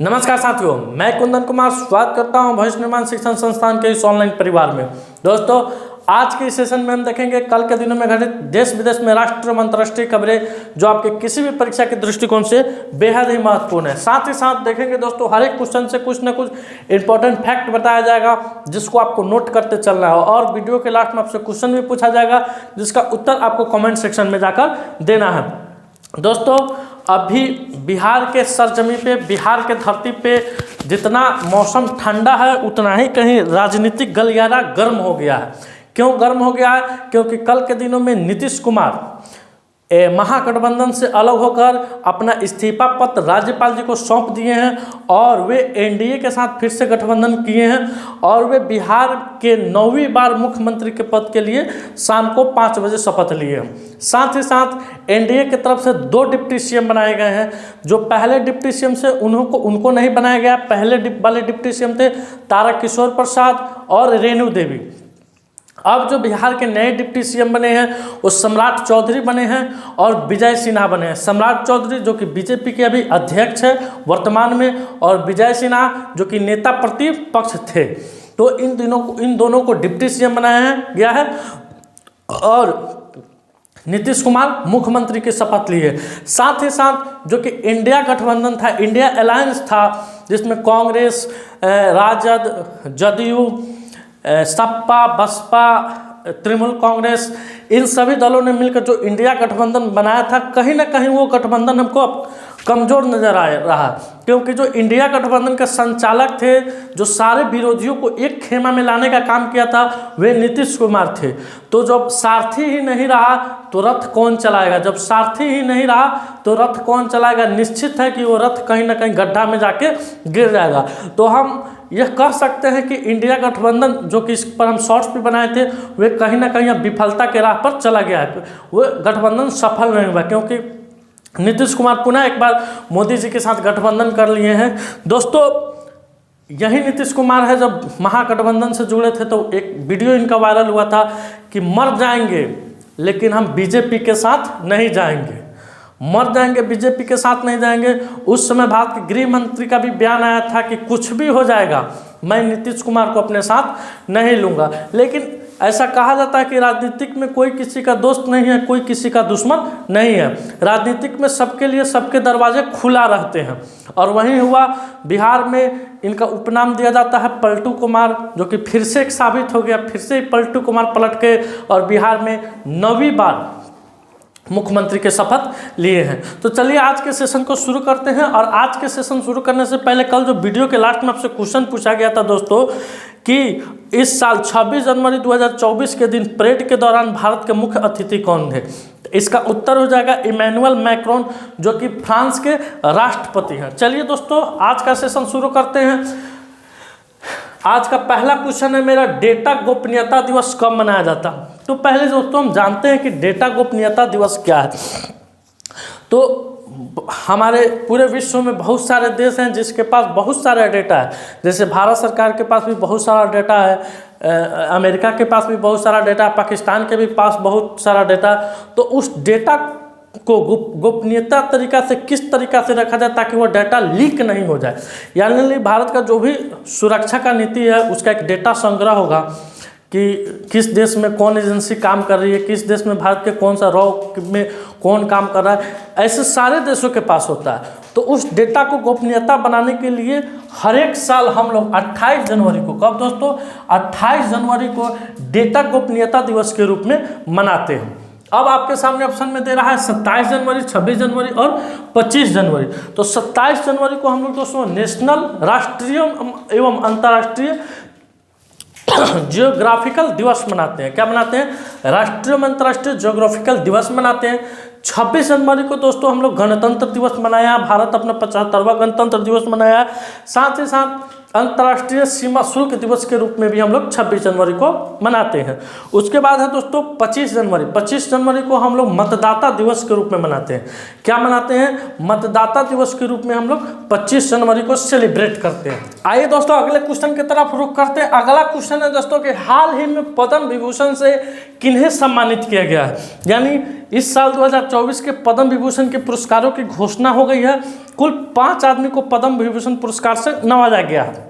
नमस्कार साथियों, मैं कुंदन कुमार स्वागत करता हूं भविष्य निर्माण शिक्षण संस्थान के इस ऑनलाइन परिवार में। दोस्तों, आज के इस सेशन में हम देखेंगे कल के दिनों में घटित देश विदेश में राष्ट्रीय एवं अंतर्राष्ट्रीय खबरें जो आपके किसी भी परीक्षा के दृष्टिकोण से बेहद ही महत्वपूर्ण है। साथ ही साथ देखेंगे दोस्तों, हर एक क्वेश्चन से कुछ ना कुछ इंपॉर्टेंट फैक्ट बताया जाएगा जिसको आपको नोट करते चलना है, और वीडियो के लास्ट में आपसे क्वेश्चन भी पूछा जाएगा जिसका उत्तर आपको कॉमेंट सेक्शन में जाकर देना है। दोस्तों, अभी बिहार के सरजमी पे, बिहार के धरती पे जितना मौसम ठंडा है उतना ही कहीं राजनीतिक गलियारा गर्म हो गया है। क्यों गर्म हो गया है? क्योंकि कल के दिनों में नीतीश कुमार महागठबंधन से अलग होकर अपना इस्तीफा पत्र राज्यपाल जी को सौंप दिए हैं और वे एनडीए के साथ फिर से गठबंधन किए हैं और वे बिहार के 9वीं बार मुख्यमंत्री के पद के लिए शाम को 5 बजे शपथ लिए हैं। साथ ही साथ एनडीए की तरफ से 2 डिप्टी सीएम बनाए गए हैं। जो पहले डिप्टी सीएम से उनको नहीं बनाया गया। पहले वाले डिप्टी सीएम थे तारकिशोर प्रसाद और रेणु देवी। अब जो बिहार के नए डिप्टी सीएम बने हैं वो सम्राट चौधरी बने हैं और विजय सिन्हा बने हैं। सम्राट चौधरी जो कि बीजेपी के अभी अध्यक्ष है वर्तमान में, और विजय सिन्हा जो कि नेता प्रतिपक्ष थे। तो इन दोनों को डिप्टी सीएम बनाया गया है और नीतीश कुमार मुख्यमंत्री की शपथ ली है। साथ ही साथ जो कि इंडिया गठबंधन था, इंडिया अलायंस था, जिसमें कांग्रेस, राजद, जदयू, सपा, बसपा, तृणमूल कांग्रेस, इन सभी दलों ने मिलकर जो इंडिया गठबंधन बनाया था, कहीं ना कहीं वो गठबंधन हमको कमज़ोर नज़र आ रहा, क्योंकि जो इंडिया गठबंधन के संचालक थे, जो सारे विरोधियों को एक खेमा में लाने का काम किया था, वे नीतीश कुमार थे। तो जब सारथी ही नहीं रहा तो रथ कौन चलाएगा? जब सारथी ही नहीं रहा तो रथ कौन चलाएगा? निश्चित है कि वो रथ कहीं ना कहीं गड्ढा में जाके गिर जाएगा। तो हम यह कह सकते हैं कि इंडिया गठबंधन जो कि इस पर हम शॉर्ट्स भी बनाए थे, वे कहीं ना कहीं विफलता के राह पर चला गया है। वो गठबंधन सफल नहीं हुआ क्योंकि नीतीश कुमार पुनः एक बार मोदी जी के साथ गठबंधन कर लिए हैं। दोस्तों, यही नीतीश कुमार है, जब महागठबंधन से जुड़े थे तो एक वीडियो इनका वायरल हुआ था कि मर जाएंगे लेकिन हम बीजेपी के साथ नहीं जाएंगे। मर जाएंगे, बीजेपी के साथ नहीं जाएंगे। उस समय भारत के गृह मंत्री का भी बयान आया था कि कुछ भी हो जाएगा, मैं नीतीश कुमार को अपने साथ नहीं लूँगा। लेकिन ऐसा कहा जाता है कि राजनीतिक में कोई किसी का दोस्त नहीं है, कोई किसी का दुश्मन नहीं है। राजनीतिक में सबके लिए सबके दरवाजे खुला रहते हैं, और वहीं हुआ बिहार में। इनका उपनाम दिया जाता है पलटू कुमार, जो कि फिर से एक साबित हो गया। फिर से पलटू कुमार पलट के और बिहार में 9वीं बार मुख्यमंत्री के शपथ लिए हैं। तो चलिए आज के सेशन को शुरू करते हैं। और आज के सेशन शुरू करने से पहले, कल जो वीडियो के लास्ट में आपसे क्वेश्चन पूछा गया था दोस्तों कि इस साल 26 जनवरी 2024 के दिन परेड के दौरान भारत के मुख्य अतिथि कौन थे? इसका उत्तर हो जाएगा इमैनुअल मैक्रोन, जो कि फ्रांस के राष्ट्रपति हैं। चलिए दोस्तों, आज का सेशन शुरू करते हैं। आज का पहला क्वेश्चन है मेरा, डेटा गोपनीयता दिवस कब मनाया जाता है? तो पहले दोस्तों हम जानते हैं कि डेटा गोपनीयता दिवस क्या है। तो हमारे पूरे विश्व में बहुत सारे देश हैं जिसके पास बहुत सारा डेटा है। जैसे भारत सरकार के पास भी बहुत सारा डेटा है, अमेरिका के पास भी बहुत सारा डेटा है, पाकिस्तान के भी पास बहुत सारा डेटा। तो उस डेटा को गोपनीयता तरीका से किस तरीका से रखा जाए ताकि वो डाटा लीक नहीं हो जाए। यानी भारत का जो भी सुरक्षा का नीति है उसका एक डेटा संग्रह होगा कि किस देश में कौन एजेंसी काम कर रही है, किस देश में भारत के कौन सा रॉ में कौन काम कर रहा है, ऐसे सारे देशों के पास होता है। तो उस डेटा को गोपनीयता बनाने के लिए हर एक साल हम लोग 28 जनवरी को, कब दोस्तों? 28 जनवरी को डेटा गोपनीयता दिवस के रूप में मनाते हैं। अब आपके सामने ऑप्शन में दे रहा है 27 जनवरी, 26 जनवरी और 25 जनवरी। तो 27 जनवरी को हम लोग दोस्तों नेशनल, राष्ट्रीय एवं अंतर्राष्ट्रीय जियोग्राफिकल दिवस मनाते हैं। क्या मनाते हैं? राष्ट्रीय एवं अंतर्राष्ट्रीय जियोग्राफिकल दिवस मनाते हैं। 26 जनवरी को दोस्तों हम लोग गणतंत्र दिवस मनाया, भारत अपना 75वां गणतंत्र दिवस मनाया। साथ ही साथ अंतर्राष्ट्रीय सीमा शुल्क दिवस के रूप में भी हम लोग 26 जनवरी को मनाते हैं। उसके बाद है दोस्तों 25 जनवरी। 25 जनवरी को हम लोग मतदाता दिवस के रूप में मनाते हैं। क्या मनाते हैं? मतदाता दिवस के रूप में हम लोग 25 जनवरी को सेलिब्रेट करते हैं। आइए दोस्तों अगले क्वेश्चन की तरफ रुख करते हैं। अगला क्वेश्चन है दोस्तों कि हाल ही में पद्म विभूषण से किन्हें सम्मानित किया गया है? यानी इस साल 2024 के पद्म विभूषण के पुरस्कारों की घोषणा हो गई है। कुल 5 आदमी को पद्म विभूषण पुरस्कार से नवाजा गया है।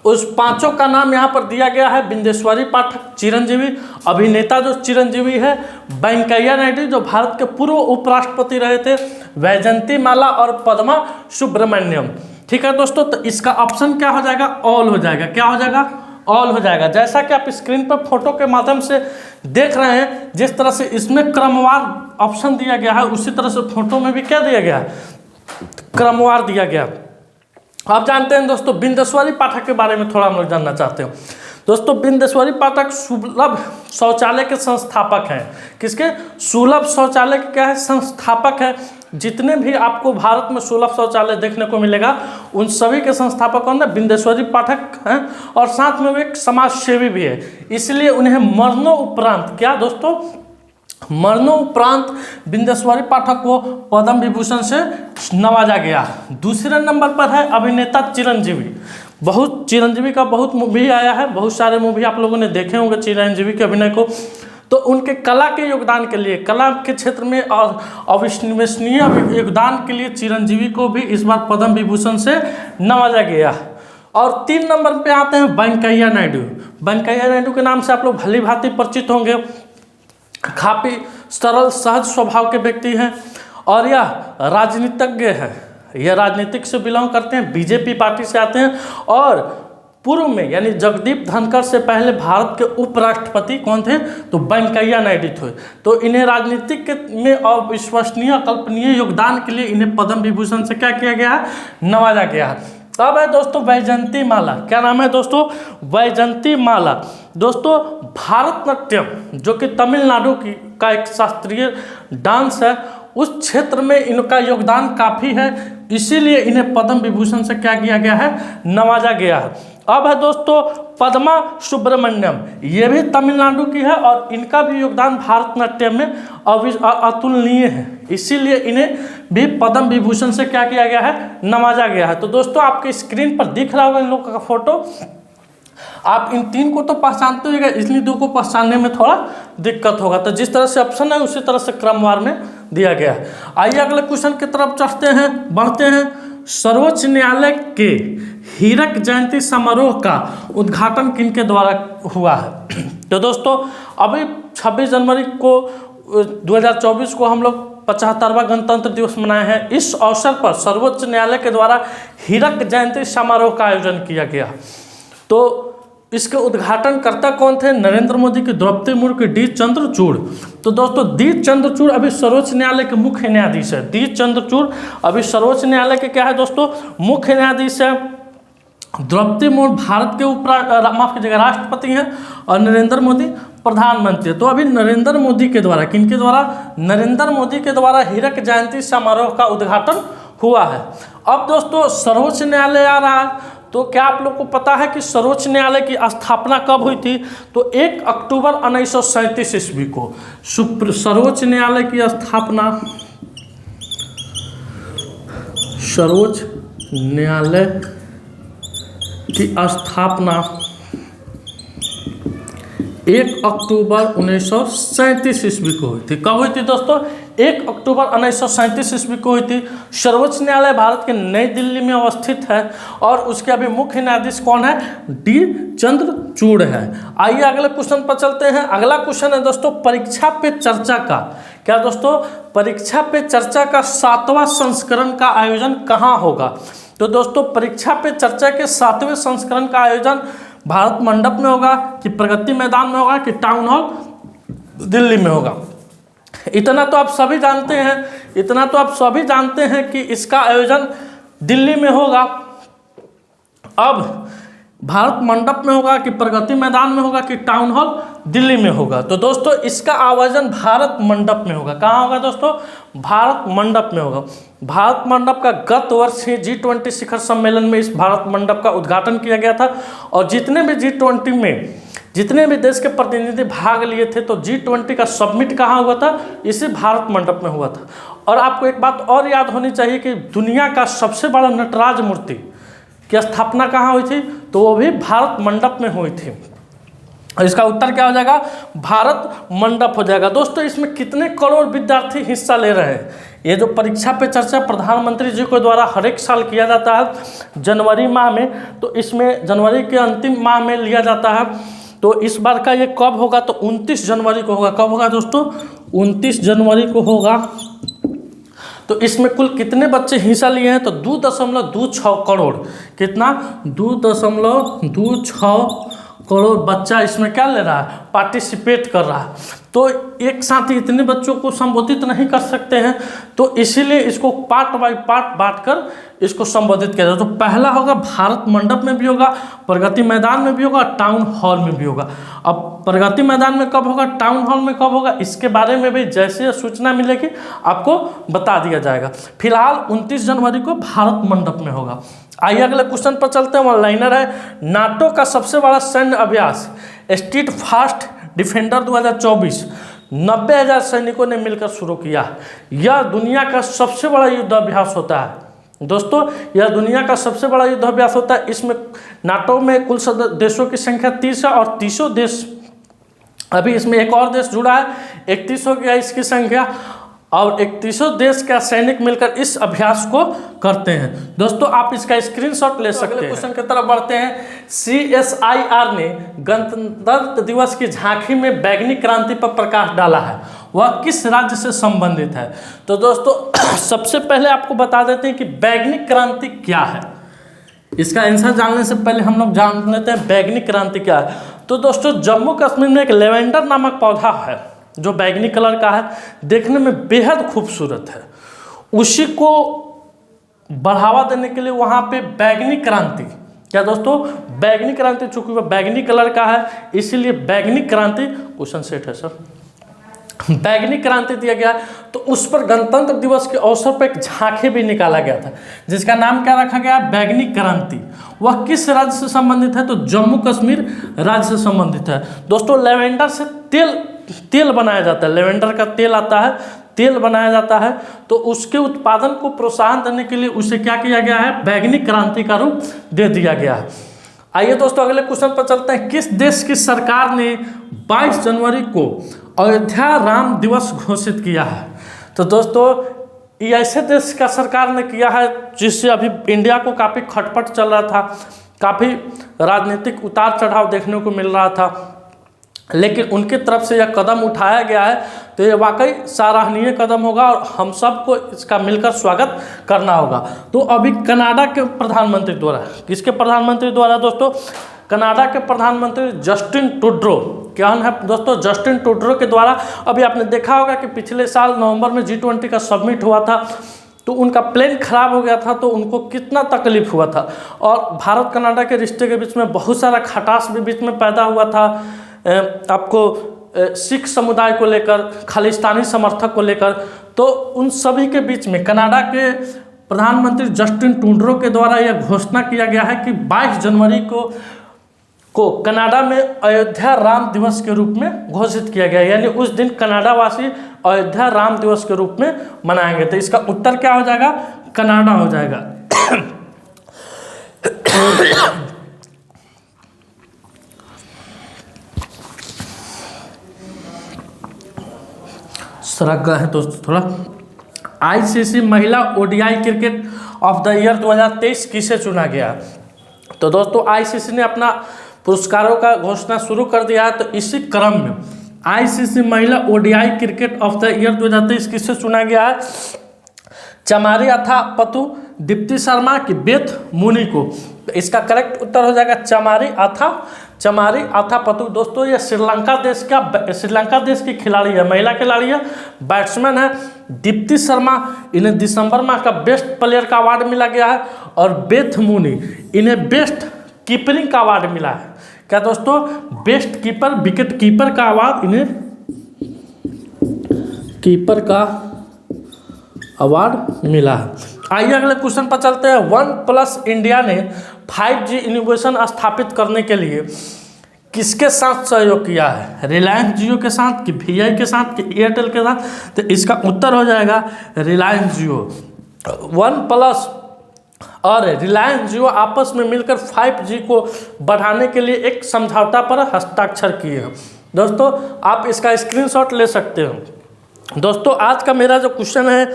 उस 5 का नाम यहाँ पर दिया गया है। बिंदेश्वरी पाठक चिरंजीवी, अभिनेता जो चिरंजीवी है, वेंकैया नायडू जो भारत के पूर्व उपराष्ट्रपति रहे थे, वैजयंती माला और पद्मा सुब्रमण्यम। ठीक है दोस्तों, तो इसका ऑप्शन क्या हो जाएगा? ऑल हो जाएगा। क्या हो जाएगा? ऑल हो जाएगा। जैसा कि आप स्क्रीन पर फोटो के माध्यम से देख रहे हैं, जिस तरह से इसमें क्रमवार ऑप्शन दिया गया है, उसी तरह से फोटो में भी क्या दिया गया है? क्रमवार दिया गया। आप जानते हैं दोस्तों, बिंदेश्वरी पाठक के बारे में थोड़ा हम लोग जानना चाहते हैं। दोस्तों, बिंदेश्वरी पाठक सुलभ शौचालय के संस्थापक हैं। किसके? सुलभ शौचालय के क्या है? संस्थापक है। जितने भी आपको भारत में सुलभ शौचालय देखने को मिलेगा, उन सभी के संस्थापक कौन है? बिंदेश्वरी पाठक हैं। और साथ में वो एक समाज सेवी भी है, इसलिए उन्हें मरणोपरांत, क्या दोस्तों, मरणोपरांत बिंदेश्वरी पाठक को पद्म विभूषण से नवाजा गया। दूसरे नंबर पर है अभिनेता चिरंजीवी। बहुत चिरंजीवी का बहुत मूवी आया है, बहुत सारे मूवी आप लोगों ने देखे होंगे चिरंजीवी के अभिनय को। तो उनके कला के योगदान के लिए, कला के क्षेत्र में और अविस्मरणीय योगदान के लिए चिरंजीवी को भी इस बार पद्म विभूषण से नवाजा गया। और 3 नंबर पे आते हैं वेंकैया नायडू। वेंकैया नायडू के नाम से आप लोग भली भांति परिचित होंगे। काफ़ी सरल सहज स्वभाव के व्यक्ति हैं और यह राजनीतिज्ञ है। यह राजनीतिक से बिलोंग करते हैं, बीजेपी पार्टी से आते हैं। और पूर्व में यानी जगदीप धनखड़ से पहले भारत के उपराष्ट्रपति कौन थे? तो वेंकैया नायडू थे। तो इन्हें राजनीतिक में अविश्वसनीय कल्पनीय योगदान के लिए इन्हें पद्म विभूषण से क्या किया गया है? नवाजा गया है। अब है दोस्तों वैजयंती माला। क्या नाम है दोस्तों? वैजयंती माला। दोस्तों, भारतनाट्यम जो कि तमिलनाडु की का एक शास्त्रीय डांस है, उस क्षेत्र में इनका योगदान काफ़ी है, इसीलिए इन्हें पद्म विभूषण से क्या किया गया है? नवाजा गया है। अब है दोस्तों पद्मा सुब्रमण्यम। ये भी तमिलनाडु की है और इनका भी योगदान भारतनाट्यम में अतुलनीय है, इसीलिए इन्हें भी पद्म विभूषण से क्या किया गया है? नवाजा गया है। तो दोस्तों, आपके स्क्रीन पर दिख रहा होगा इन लोगों का फोटो। आप इन 3 को तो पहचानते होगा, इसलिए 2 को पहचानने में थोड़ा दिक्कत होगा। तो जिस तरह से ऑप्शन है उसी तरह से क्रमवार में दिया गया है। आइए अगले क्वेश्चन की तरफ चढ़ते हैं, बढ़ते हैं। सर्वोच्च न्यायालय के हीरक जयंती समारोह का उद्घाटन किनके द्वारा हुआ है? तो दोस्तों, अभी 26 जनवरी को 2024 को हम लोग 75वां गणतंत्र दिवस मनाए हैं। इस अवसर पर सर्वोच्च न्यायालय के द्वारा हीरक जयंती समारोह का आयोजन किया गया। तो इसके उद्घाटनकर्ता कौन थे? नरेंद्र मोदी की, द्रौपदी मुर्मू की, डी चंद्रचूड़। तो दोस्तों, डी चंद्रचूड़ अभी सर्वोच्च न्यायालय के मुख्य न्यायाधीश है। डी चंद्रचूड़ अभी सर्वोच्च न्यायालय के क्या है दोस्तों? मुख्य न्यायाधीश है। द्रौपदी मुर्मू भारत के माफ कीजिएगा राष्ट्रपति हैं और नरेंद्र मोदी प्रधानमंत्री। तो अभी नरेंद्र मोदी के द्वारा, किनके द्वारा? नरेंद्र मोदी के द्वारा हीरक जयंती समारोह का उद्घाटन हुआ है। अब दोस्तों, सर्वोच्च न्यायालय आ रहा है, तो क्या आप लोग को पता है कि सर्वोच्च न्यायालय की स्थापना कब हुई थी? तो 1 अक्टूबर 1937 ईस्वी को सर्वोच्च न्यायालय की स्थापना, सर्वोच्च न्यायालय की स्थापना 1 अक्टूबर 1937 ईस्वी को हुई थी। कब हुई थी दोस्तों? 1 अक्टूबर 1937 ईस्वी को हुई थी। सर्वोच्च न्यायालय भारत के नई दिल्ली में अवस्थित है और उसके अभी मुख्य न्यायाधीश कौन है? डी चंद्रचूड़ है। आइए अगले क्वेश्चन पर चलते हैं। अगला क्वेश्चन है दोस्तों परीक्षा पे चर्चा का। क्या दोस्तों? परीक्षा पे चर्चा का 7वां संस्करण का आयोजन कहाँ होगा? तो दोस्तों, परीक्षा पे चर्चा के 7वें संस्करण का आयोजन भारत मंडप में होगा कि प्रगति मैदान में होगा कि टाउन हॉल दिल्ली में होगा? इतना तो आप सभी जानते हैं कि इसका आयोजन दिल्ली में होगा। अब भारत मंडप में होगा कि प्रगति मैदान में होगा कि टाउन हॉल दिल्ली में होगा? तो दोस्तों, इसका आयोजन भारत मंडप में होगा। कहाँ होगा दोस्तों? भारत मंडप में होगा। भारत मंडप का गत वर्ष ही G20 शिखर सम्मेलन में इस भारत मंडप का उद्घाटन किया गया था और जितने भी G20 में जितने भी देश के प्रतिनिधि भाग लिए थे, तो G20 का सबमिट कहाँ हुआ था? इसी भारत मंडप में हुआ था। और आपको एक बात और याद होनी चाहिए कि दुनिया का सबसे बड़ा नटराज मूर्ति की स्थापना कहाँ हुई थी? तो वो भी भारत मंडप में हुई थी। और इसका उत्तर क्या हो जाएगा, भारत मंडप हो जाएगा। दोस्तों इसमें कितने करोड़ विद्यार्थी हिस्सा ले रहे हैं, ये जो परीक्षा पे चर्चा प्रधानमंत्री जी के द्वारा हर एक साल किया जाता है जनवरी माह में, तो इसमें जनवरी के अंतिम माह में लिया जाता है। तो इस बार का ये कब होगा, तो 29 जनवरी को होगा। कब होगा दोस्तों, 29 जनवरी को होगा। तो इसमें कुल कितने बच्चे हिस्सा लिए हैं, तो 2.26 करोड़, कितना 2.26 करोड़ बच्चा इसमें क्या ले रहा है, पार्टिसिपेट कर रहा है। तो एक साथ ही इतने बच्चों को संबोधित नहीं कर सकते हैं, तो इसीलिए इसको पार्ट बाय पार्ट बांटकर इसको संबोधित किया जाए। तो पहला होगा भारत मंडप में भी होगा, प्रगति मैदान में भी होगा, टाउन हॉल में भी होगा। अब प्रगति मैदान में कब होगा, टाउन हॉल में कब होगा, इसके बारे में भी जैसे सूचना मिलेगी आपको बता दिया जाएगा। फिलहाल 29 जनवरी को भारत मंडप में होगा। आइए अगले क्वेश्चन पर चलते हैं। वन लाइनर है, नाटो का सबसे बड़ा सैन्य अभ्यास स्ट्रीट फास्ट डिफेंडर 2024 90,000 सैनिकों ने मिलकर शुरू किया। यह दुनिया का सबसे बड़ा युद्ध अभ्यास होता है। दोस्तों यह दुनिया का सबसे बड़ा युद्ध अभ्यास होता है। इसमें नाटो में कुल देशों की संख्या 30 है और 30 देश, अभी इसमें एक और देश जुड़ा है, 31 हो गया इसकी संख्या, और 31 देश का सैनिक मिलकर इस अभ्यास को करते हैं। दोस्तों आप इसका स्क्रीनशॉट ले सकते हैं। क्वेश्चन की तरफ बढ़ते हैं। CSIR ने गणतंत्र दिवस की झांकी में बैगनी क्रांति पर प्रकाश डाला है, वह किस राज्य से संबंधित है। तो दोस्तों सबसे पहले आपको बता देते हैं कि बैगनी क्रांति क्या है। इसका आंसर जानने से पहले हम लोग जान लेते हैं बैगनी क्रांति क्या है। तो दोस्तों जम्मू कश्मीर में एक लेवेंडर नामक पौधा है जो बैगनी कलर का है, देखने में बेहद खूबसूरत है। उसी को बढ़ावा देने के लिए वहाँ पे बैगनी क्रांति, क्या दोस्तों, बैगनी क्रांति, चूंकि वह बैगनी कलर का है इसीलिए बैगनी क्रांति, क्वेश्चन सेट है सर, बैगनी क्रांति दिया गया। तो उस पर गणतंत्र दिवस के अवसर पर एक झांकी भी निकाला गया था जिसका नाम क्या रखा गया, बैगनी क्रांति। वह किस राज्य से संबंधित है, तो जम्मू कश्मीर राज्य से संबंधित है। दोस्तों लेवेंडर से तेल बनाया जाता है, लेवेंडर का तेल आता है, तेल बनाया जाता है। तो उसके उत्पादन को प्रोत्साहन देने के लिए उसे क्या किया गया है, बैगनी क्रांति का रूप दे दिया गया है। आइए दोस्तों अगले क्वेश्चन पर चलते हैं। किस देश की सरकार ने 22 जनवरी को अयोध्या राम दिवस घोषित किया है। तो दोस्तों ये ऐसे देश का सरकार ने किया है जिससे अभी इंडिया को काफ़ी खटपट चल रहा था, काफ़ी राजनीतिक उतार चढ़ाव देखने को मिल रहा था, लेकिन उनकी तरफ से यह कदम उठाया गया है। तो ये वाकई सराहनीय कदम होगा और हम सबको इसका मिलकर स्वागत करना होगा। तो अभी कनाडा के प्रधानमंत्री द्वारा, किसके प्रधानमंत्री द्वारा दोस्तों, कनाडा के प्रधानमंत्री जस्टिन ट्रूडो, क्या है दोस्तों, जस्टिन ट्रूडो के द्वारा। अभी आपने देखा होगा कि पिछले साल नवंबर में G20 का समिट हुआ था, तो उनका प्लेन खराब हो गया था, तो उनको कितना तकलीफ हुआ था। और भारत कनाडा के रिश्ते के बीच में बहुत सारा खटास भी बीच में पैदा हुआ था, आपको सिख समुदाय को लेकर, खालिस्तानी समर्थक को लेकर। तो उन सभी के बीच में कनाडा के प्रधानमंत्री जस्टिन ट्रूडो के द्वारा यह घोषणा किया गया है कि 22 जनवरी को कनाडा में अयोध्या राम दिवस के रूप में घोषित किया गया, यानी उस दिन कनाडा वासी अयोध्या राम दिवस के रूप में मनाएंगे। तो इसका उत्तर क्या हो जाएगा, कनाडा हो जाएगा। सरक गया है दोस्तों थोड़ा। ICC महिला ODI cricket of the year 2023 किसे चुना गया। तो दोस्तों ICC ने अपना पुरस्कारों का घोषणा शुरू कर दिया है। तो इसी क्रम में ICC महिला ODI cricket of the year 2023 किसे चुना गया है, चमारी अथापतु, दीप्ति शर्मा की बेथ मुनी को। तो इसका करेक्ट उत्तर हो जाएगा चमारी अथापतु। दोस्तों ये श्रीलंका देश की खिलाड़ी है, महिला खिलाड़ी है, बैट्समैन है। दीप्ति शर्मा, इन्हें दिसंबर माह का बेस्ट प्लेयर का अवार्ड मिला गया है, और बेथ मुनी इन्हें बेस्ट कीपरिंग का अवार्ड मिला है। क्या दोस्तों, बेस्ट कीपर, विकेट कीपर का अवार्ड इन्हें कीपर का अवार्ड मिला है। आइए अगले क्वेश्चन पर चलते हैं। OnePlus इंडिया ने 5G इनोवेशन स्थापित करने के लिए किसके साथ सहयोग किया है, रिलायंस जियो के साथ कि VI के साथ कि एयरटेल के साथ। तो इसका उत्तर हो जाएगा रिलायंस जियो। OnePlus और रिलायंस जियो आपस में मिलकर 5G को बढ़ाने के लिए एक समझौता पर हस्ताक्षर किए हैं। दोस्तों आप इसका स्क्रीनशॉट ले सकते हो। दोस्तों आज का मेरा जो क्वेश्चन है,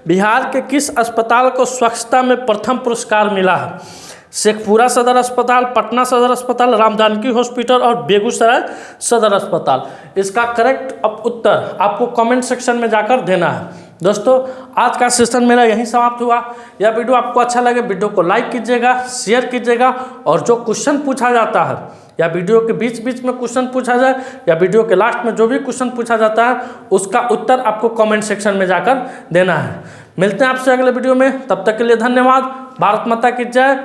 बिहार के किस अस्पताल को स्वच्छता में प्रथम पुरस्कार मिला है? शेखपुरा सदर अस्पताल, पटना सदर अस्पताल, रामजानकी हॉस्पिटल और बेगूसराय सदर अस्पताल। इसका करेक्ट उत्तर आपको कमेंट सेक्शन में जाकर देना है। दोस्तों आज का सेशन मेरा यहीं समाप्त हुआ। यह वीडियो आपको अच्छा लगे वीडियो को लाइक कीजिएगा, शेयर कीजिएगा, और जो क्वेश्चन पूछा जाता है या वीडियो के बीच बीच में क्वेश्चन पूछा जाए या वीडियो के लास्ट में जो भी क्वेश्चन पूछा जाता है उसका उत्तर आपको कमेंट सेक्शन में जाकर देना है। मिलते हैं आपसे अगले वीडियो में, तब तक के लिए धन्यवाद। भारत माता की जय।